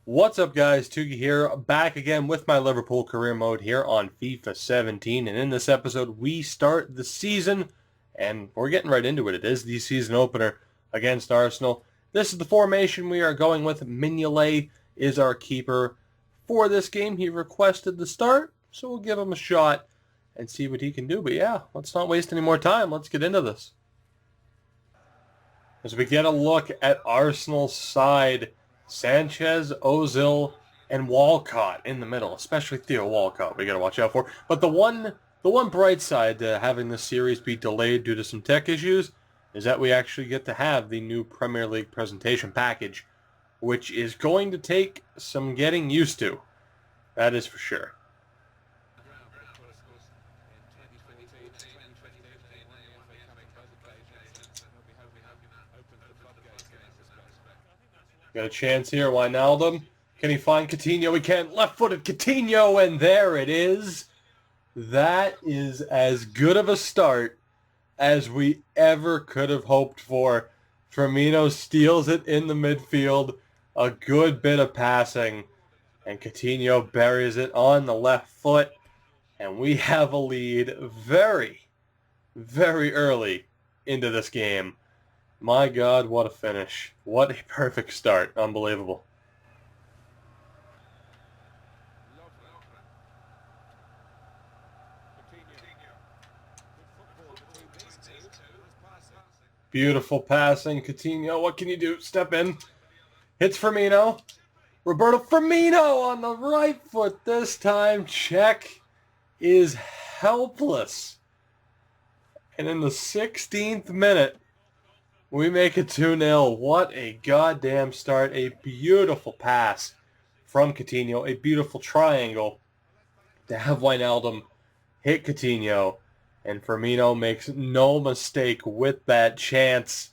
What's up, guys? Tugi here, back again with my Liverpool career mode here on FIFA 17. And in this episode, we start the season, and we're getting right into it. It is the season opener against Arsenal. This is the formation we are going with. Mignolet is our keeper for this game. He requested the start, so we'll give him a shot and see what he can do. But yeah, let's not waste any more time. Let's get into this. As we get a look at Arsenal's side, Sanchez, Ozil, and Walcott in the middle, especially Theo Walcott we got to watch out for. But the one bright side to having this series be delayed due to some tech issues is that we actually get to have the new Premier League presentation package, which is going to take some getting used to. That is for sure. Got a chance here, Wijnaldum. Can he find Coutinho? He can. Left-footed Coutinho, and there it is. That is as good of a start as we ever could have hoped for. Firmino steals it in the midfield. A good bit of passing. And Coutinho buries it on the left foot. And we have a lead very, very early into this game. My God, what a finish. What a perfect start. Unbelievable. Beautiful passing. Coutinho, what can you do? Step in. Hits Firmino. Roberto Firmino on the right foot this time. Czech is helpless. And in the 16th minute, we make it 2-0. What a goddamn start. A beautiful pass from Coutinho. A beautiful triangle to have Wijnaldum hit Coutinho. And Firmino makes no mistake with that chance.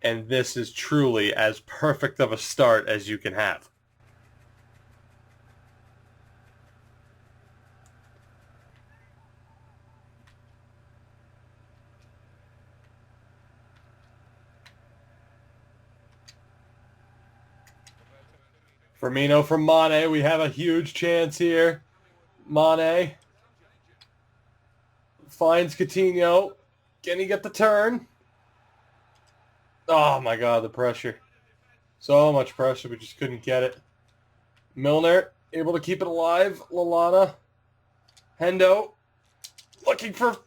And this is truly as perfect of a start as you can have. Firmino from Mane. We have a huge chance here. Mane finds Coutinho. Can he get the turn? Oh my God, the pressure. So much pressure, we just couldn't get it. Milner able to keep it alive. Lallana. Hendo looking for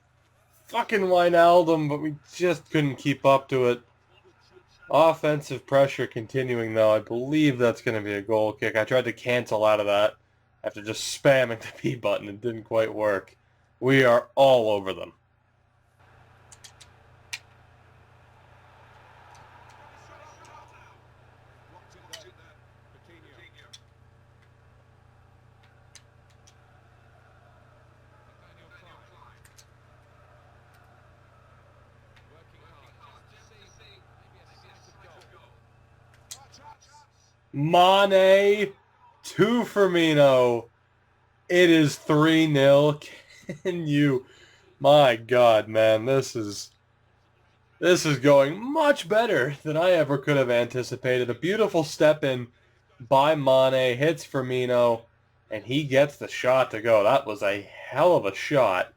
fucking Wijnaldum, but we just couldn't keep up to it. Offensive pressure continuing, though. I believe that's going to be a goal kick. I tried to cancel out of that after just spamming the P button. It didn't quite work. We are all over them. Mane to Firmino. It is 3-0. Can you? My God, man, this is going much better than I ever could have anticipated. A beautiful step in by Mane, hits Firmino, and he gets the shot to go. That was a hell of a shot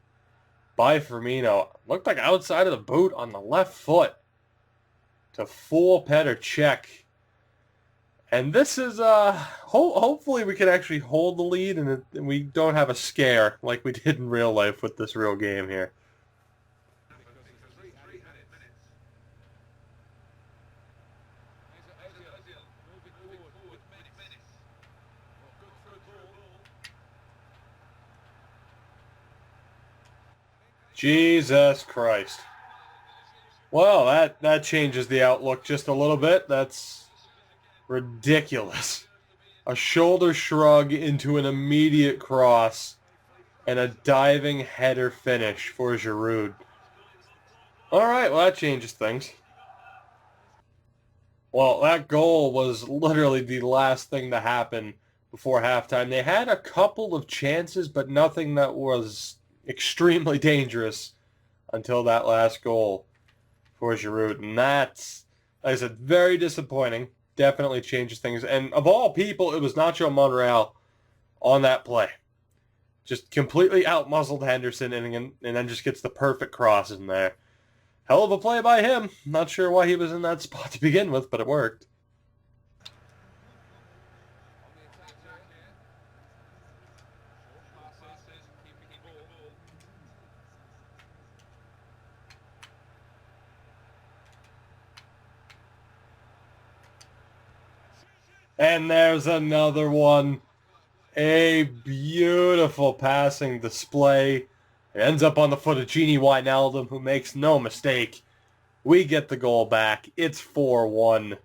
by Firmino. Looked like outside of the boot on the left foot to fool Petr Cech. And this is, hopefully we can actually hold the lead and we don't have a scare like we did in real life with this real game here. Jesus Christ. Well, that changes the outlook just a little bit. That's ridiculous. A shoulder shrug into an immediate cross and a diving header finish for Giroud. Alright, well that changes things. Well, that goal was literally the last thing to happen before halftime. They had a couple of chances, but nothing that was extremely dangerous until that last goal for Giroud. And that's, like I said, very disappointing. definitely changes things. And of all people, it was Nacho Monreal on that play. Just completely out-muzzled Henderson and then just gets the perfect cross in there. Hell of a play by him. Not sure why he was in that spot to begin with, but it worked. And there's another one. A beautiful passing display. It ends up on the foot of Gini Wijnaldum, who makes no mistake. We get the goal back. It's 4-1.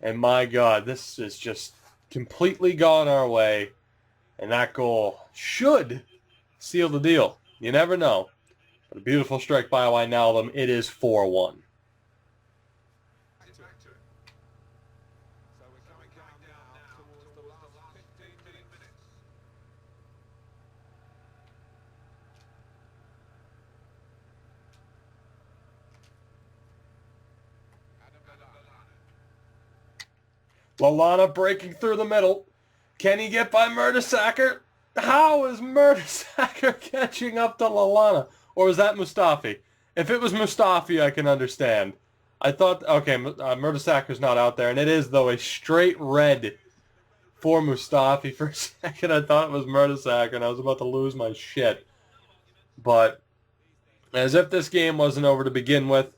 And my God, this is just completely gone our way. And that goal should seal the deal. You never know. But a beautiful strike by Wijnaldum. It is 4-1. Lallana breaking through the middle. Can he get by Mertesacker? How is Mertesacker catching up to Lallana? Or was that Mustafi? If it was Mustafi, I can understand. I thought, okay, Mertesacker's not out there. And it is, though, a straight red for Mustafi. For a second, I thought it was Mertesacker, and I was about to lose my shit. But as if this game wasn't over to begin with,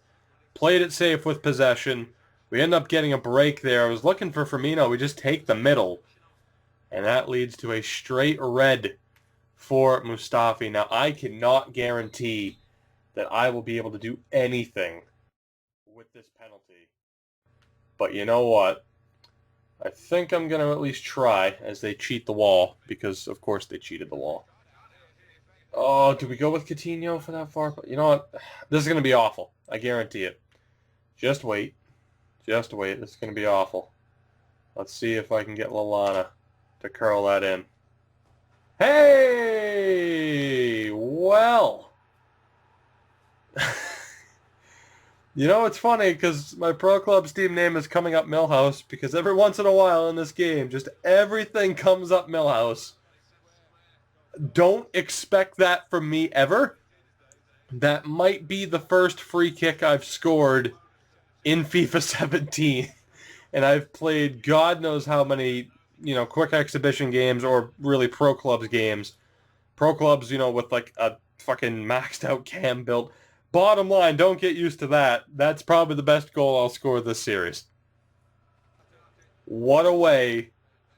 played it safe with possession. We end up getting a break there. I was looking for Firmino. We just take the middle. And that leads to a straight red for Mustafi. Now, I cannot guarantee that I will be able to do anything with this penalty. But you know what? I think I'm going to at least try as they cheat the wall. Because, of course, they cheated the wall. Oh, do we go with Coutinho for that far? You know what? This is going to be awful. I guarantee it. Just wait. Just wait. This is going to be awful. Let's see if I can get Lallana to curl that in. Hey! Well. You know, it's funny because my Pro Club's team name is coming up Millhouse because every once in a while in this game, just everything comes up Millhouse. Don't expect that from me ever. That might be the first free kick I've scored in FIFA 17. And I've played God knows how many, quick exhibition games or really Pro Clubs games. Pro Clubs, with like a fucking maxed out cam built. Bottom line, don't get used to that. That's probably the best goal I'll score this series. What a way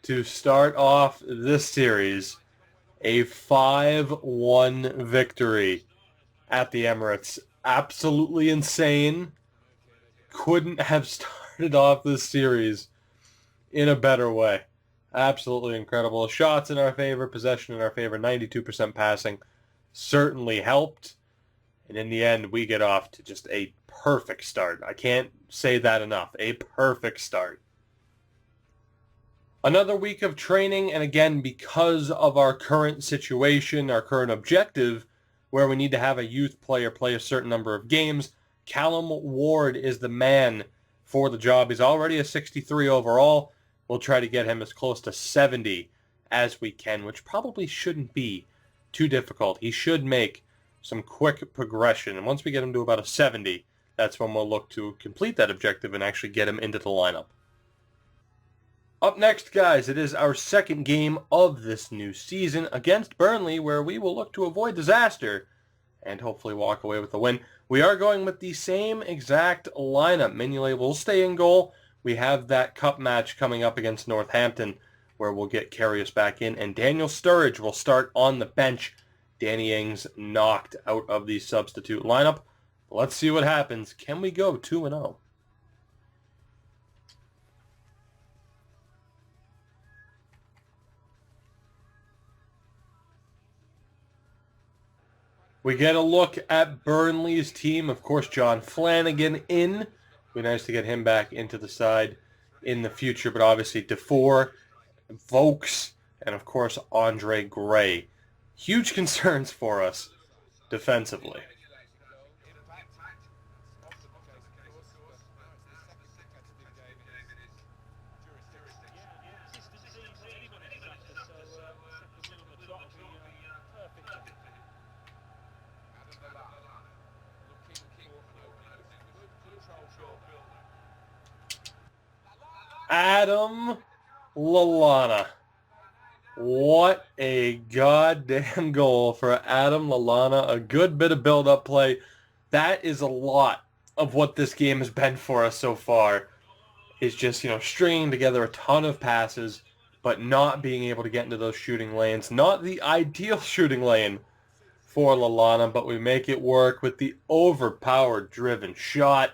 to start off this series. A 5-1 victory at the Emirates. Absolutely insane. Couldn't have started off this series in a better way. Absolutely incredible. Shots in our favor, possession in our favor, 92% passing certainly helped. And in the end, we get off to just a perfect start. I can't say that enough. A perfect start. Another week of training, and again, because of our current situation, our current objective, where we need to have a youth player play a certain number of games, Callum Ward is the man for the job. He's already a 63 overall. We'll try to get him as close to 70 as we can, which probably shouldn't be too difficult. He should make some quick progression, and once we get him to about a 70, that's when we'll look to complete that objective and actually get him into the lineup. Up next, guys, it is our second game of this new season against Burnley, where we will look to avoid disaster and hopefully walk away with a win. We are going with the same exact lineup. Mignolet will stay in goal. We have that cup match coming up against Northampton, where we'll get Karius back in, and Daniel Sturridge will start on the bench. Danny Ings knocked out of the substitute lineup. Let's see what happens. Can we go 2-0? We get a look at Burnley's team. Of course, John Flanagan in. It'd be nice to get him back into the side in the future. But obviously, Defour, Vokes, and of course, Andre Gray. Huge concerns for us defensively. Adam Lallana. What a goddamn goal for Adam Lallana. A good bit of build-up play. That is a lot of what this game has been for us so far. Is just, stringing together a ton of passes, but not being able to get into those shooting lanes. Not the ideal shooting lane for Lallana, but we make it work with the overpowered driven shot.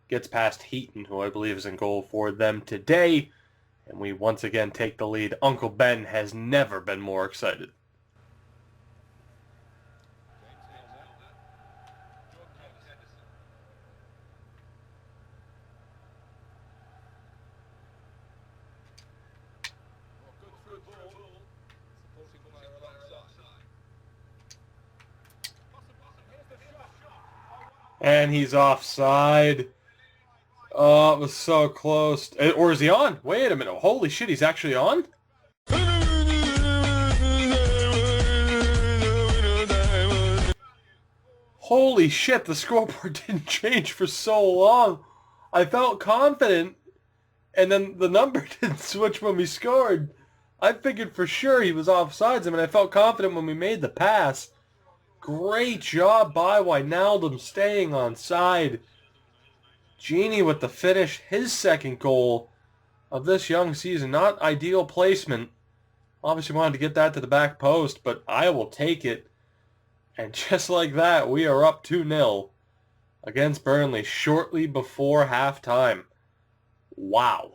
Gets past Heaton, who I believe is in goal for them today. And we once again take the lead. Uncle Ben has never been more excited. And he's offside. Oh, it was so close. Or is he on? Wait a minute. Holy shit, he's actually on? Holy shit, the scoreboard didn't change for so long. I felt confident, and then the number didn't switch when we scored. I figured for sure he was offsides. I mean, I felt confident when we made the pass. Great job by Wijnaldum staying on side. Genie with the finish, his second goal of this young season. Not ideal placement. Obviously wanted to get that to the back post, but I will take it. And just like that, we are up 2-0 against Burnley shortly before halftime. Wow.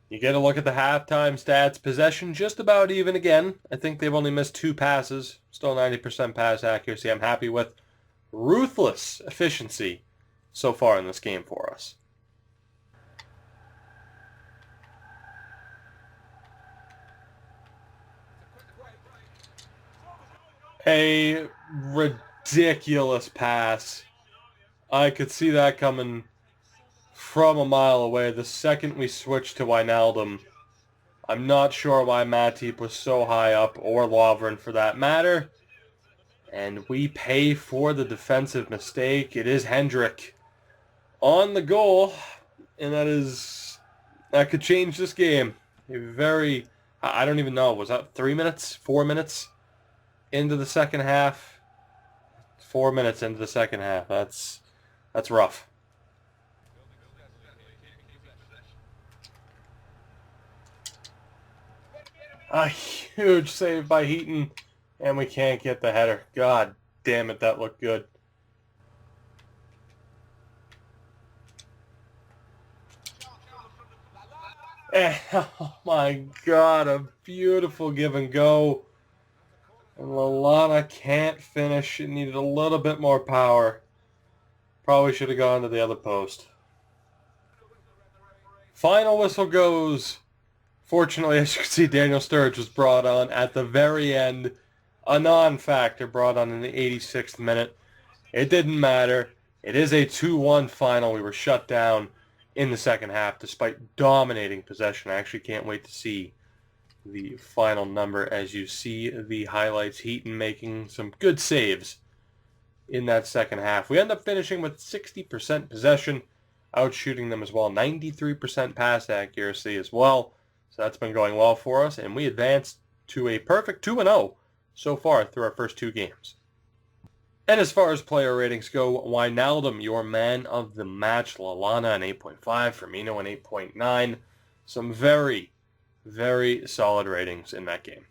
You get a look at the halftime stats. Possession just about even again. I think they've only missed 2 passes. Still 90% pass accuracy. I'm happy with ruthless efficiency so far in this game for us. A ridiculous pass. I could see that coming from a mile away the second we switched to Wijnaldum. I'm not sure why Matip was so high up, or Lovren for that matter. And we pay for the defensive mistake. It is Hendrick on the goal, and that could change this game. I don't even know, was that 3 minutes, 4 minutes into the second half? 4 minutes into the second half. That's rough. A huge save by Heaton, and we can't get the header. God damn it, that looked good. And, oh my God, a beautiful give and go. And Lallana can't finish. It needed a little bit more power. Probably should have gone to the other post. Final whistle goes. Fortunately, as you can see, Daniel Sturridge was brought on at the very end. A non-factor brought on in the 86th minute. It didn't matter. It is a 2-1 final. We were shut down in the second half despite dominating possession. I actually can't wait to see the final number as you see the highlights. Heaton making some good saves in that second half. We end up finishing with 60% possession, outshooting them as well. 93% pass accuracy as well. So that's been going well for us, and we advanced to a perfect 2-0 so far through our first 2 games. And as far as player ratings go, Wijnaldum, your man of the match. Lallana an 8.5, Firmino an 8.9. Some very, very solid ratings in that game.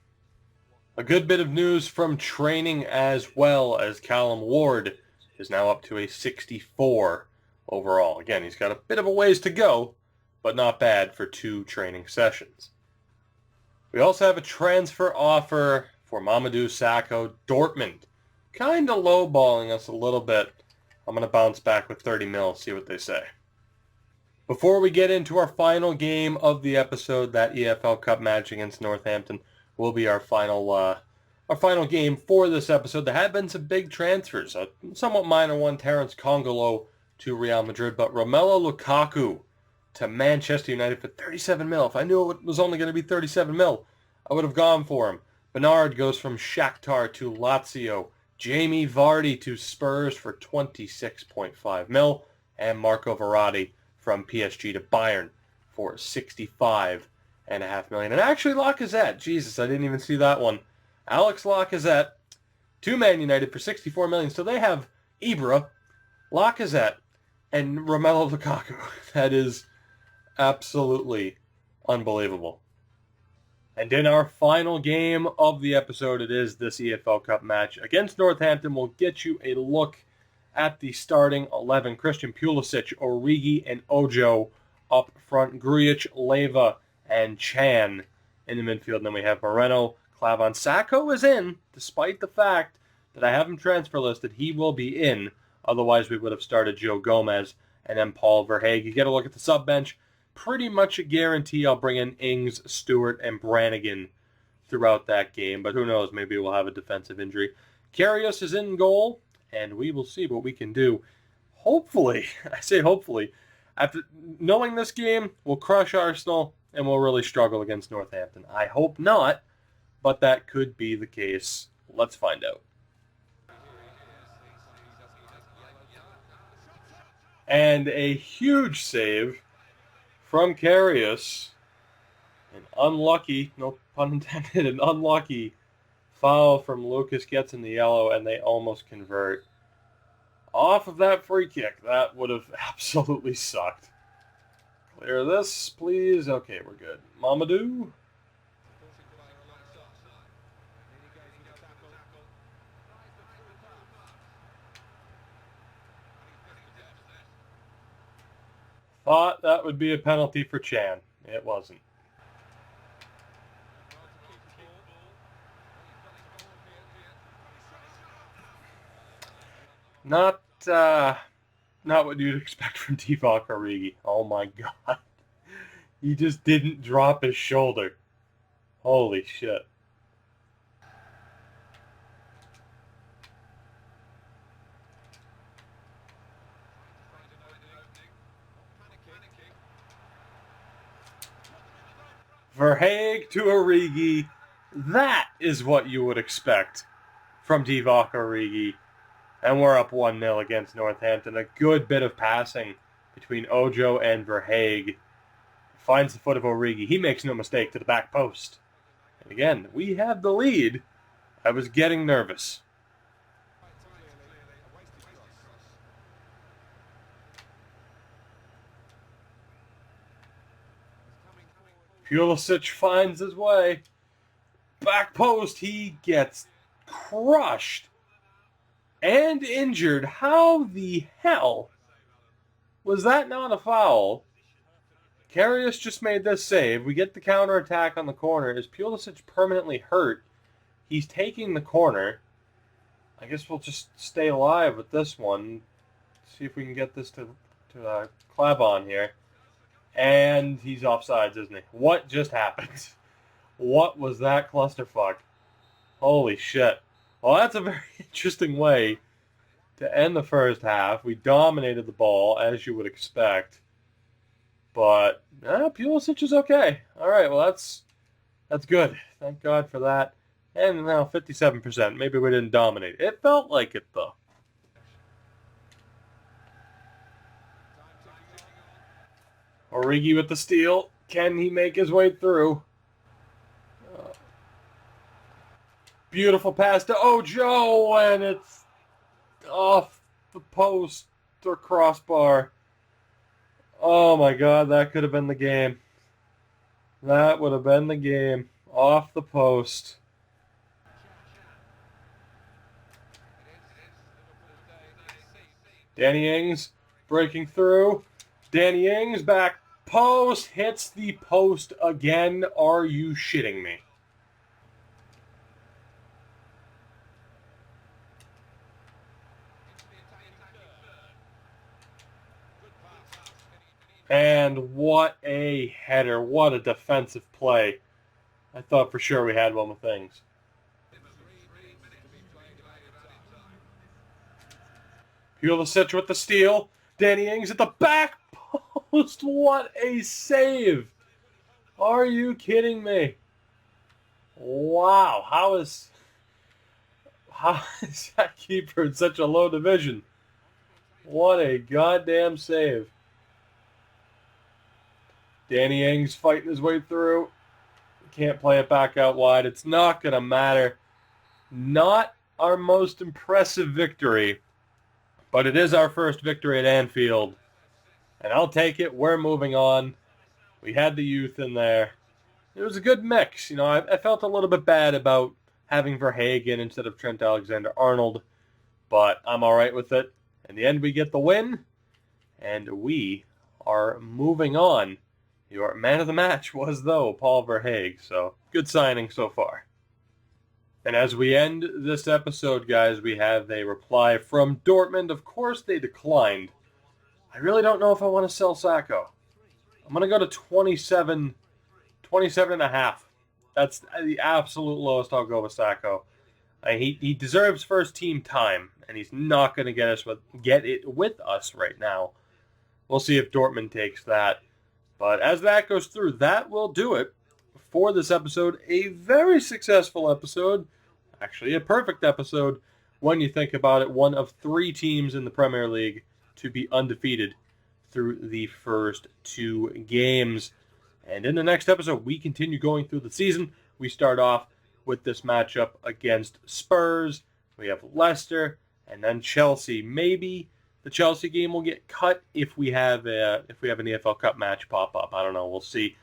A good bit of news from training as well, as Callum Ward is now up to a 64 overall. Again, he's got a bit of a ways to go, but not bad for 2 training sessions. We also have a transfer offer for Mamadou Sakho. Dortmund kind of lowballing us a little bit. I'm going to bounce back with 30 mil, see what they say. Before we get into our final game of the episode, that EFL Cup match against Northampton will be our final game for this episode. There have been some big transfers. A somewhat minor one, Terence Congolo to Real Madrid, but Romelu Lukaku to Manchester United for 37 mil. If I knew it was only going to be 37 mil, I would have gone for him. Bernard goes from Shakhtar to Lazio. Jamie Vardy to Spurs for 26.5 mil. And Marco Verratti from PSG to Bayern for 65.5 million. And actually, Lacazette, Jesus, I didn't even see that one. Alex Lacazette to Man United for 64 million. So they have Ibra, Lacazette, and Romelu Lukaku. That is absolutely unbelievable. And in our final game of the episode, it is this EFL Cup match against Northampton. We'll get you a look at the starting 11. Christian Pulisic, Origi, and Ojo up front. Grujic, Leva, and Chan in the midfield. And then we have Moreno, Klavan. Sacco is in, despite the fact that I have him transfer listed. He will be in. Otherwise, we would have started Joe Gomez and then Paul Verhaeghe. You get a look at the sub bench. Pretty much a guarantee I'll bring in Ings, Stewart, and Brannigan throughout that game. But who knows, maybe we'll have a defensive injury. Karius is in goal, and we will see what we can do. Hopefully, I say hopefully, after knowing this game, we'll crush Arsenal and we'll really struggle against Northampton. I hope not, but that could be the case. Let's find out. And a huge save from Karius. An unlucky, no pun intended, an unlucky foul from Lucas gets in the yellow, and they almost convert. Off of that free kick, that would have absolutely sucked. Clear this, please. Okay, we're good. Mamadou. Thought that would be a penalty for Chan. It wasn't. Not what you'd expect from Divock Origi. Oh my god. He just didn't drop his shoulder. Holy shit. Verhaeghe to Origi. That is what you would expect from Divock Origi. And we're up 1-0 against Northampton. A good bit of passing between Ojo and Verhaeghe. Finds the foot of Origi. He makes no mistake to the back post. And again, we have the lead. I was getting nervous. Pulisic finds his way. Back post, he gets crushed and injured. How the hell was that not a foul? Karius just made this save. We get the counterattack on the corner. Is Pulisic permanently hurt? He's taking the corner. I guess we'll just stay alive with this one. See if we can get this to Klavan here. And he's offsides, isn't he? What just happened? What was that clusterfuck? Holy shit. Well, that's a very interesting way to end the first half. We dominated the ball, as you would expect. But, Pulisic is okay. All right, well, that's good. Thank God for that. And now 57%. Maybe we didn't dominate. It felt like it, though. Origi with the steal. Can he make his way through? Beautiful pass to Ojo, and it's off the post or crossbar. Oh my God, that could have been the game. That would have been the game. Off the post. Danny Ings breaking through. Danny Ings back post, hits the post again. Are you shitting me? And what a header. What a defensive play. I thought for sure we had one with Ings. Pulisic with the steal. Danny Ings at the back post. What a save. Are you kidding me? Wow. How is that keeper in such a low division? What a goddamn save. Danny Ings fighting his way through. Can't play it back out wide. It's not going to matter. Not our most impressive victory, but it is our first victory at Anfield. And I'll take it. We're moving on. We had the youth in there. It was a good mix. You know, I felt a little bit bad about having Verhagen instead of Trent Alexander-Arnold, but I'm all right with it. In the end, we get the win, and we are moving on. Your man of the match was, though, Paul Verhaeghe, so good signing so far. And as we end this episode, guys, we have a reply from Dortmund. Of course, they declined. I really don't know if I want to sell Sacco. I'm going to go to 27 and a half. That's the absolute lowest I'll go with Sacco. He deserves first team time, and he's not going to get it with us right now. We'll see if Dortmund takes that. But as that goes through, that will do it for this episode. A very successful episode. Actually, a perfect episode when you think about it. One of 3 teams in the Premier League to be undefeated through the first 2 games. And in the next episode, we continue going through the season. We start off with this matchup against Spurs. We have Leicester, and then Chelsea. Maybe the Chelsea game will get cut if we have an EFL Cup match pop up. I don't know. We'll see.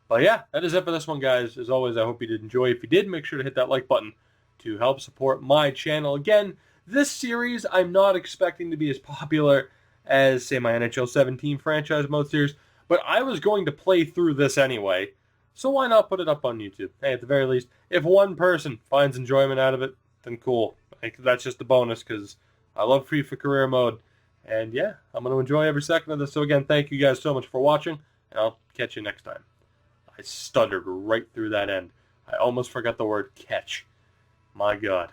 But yeah, that is it for this one, guys. As always, I hope you did enjoy. If you did, make sure to hit that like button to help support my channel. Again, this series I'm not expecting to be as popular as, say, my NHL 17 franchise mode series, but I was going to play through this anyway, so why not put it up on YouTube? Hey, at the very least, if one person finds enjoyment out of it, then cool. That's just a bonus, because I love FIFA Career Mode, and yeah, I'm going to enjoy every second of this. So again, thank you guys so much for watching, and I'll catch you next time. I stuttered right through that end. I almost forgot the word catch. My God.